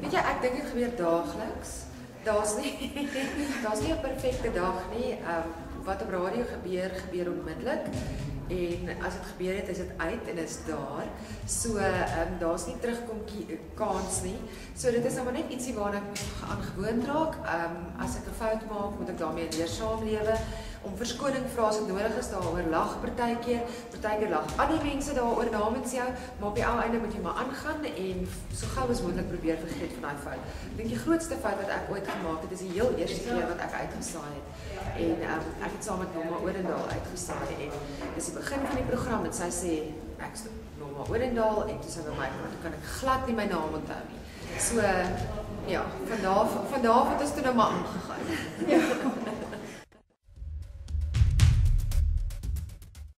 Weet jy, ek dink dit gebeur daagliks. Daar's nie 'n perfekte dag nie. Wat op radio gebeur, gebeur onmiddellik. En as dit gebeur het, is dit uit en is daar. So daar's nie terugkom kans nie. So dit is nou maar net ietsie waarna ek aan gewoond raak. As ek 'n fout maak, moet ek daarmee leer saamlewe. Om verskoning vra as dit nodig is, daaroor lag partykeer lag ander mense daaroor namens jou, maar op die ou einde moet jy maar aangaan en so gou as moontlik probeer vergeet van daai fout. Ek dink die grootste fout wat ek ooit gemaak het, is die heel eerste keer wat ek uitgesaai het. En ek het saam met Norma Odendaal uitgesaai en dis die begin van die program en sy sê ek is Norma Odendaal en toe sê by my, maar kan ek glad nie my naam onthou nie. So ja, van daar af het ons toe nou maar aangegaan. Ja.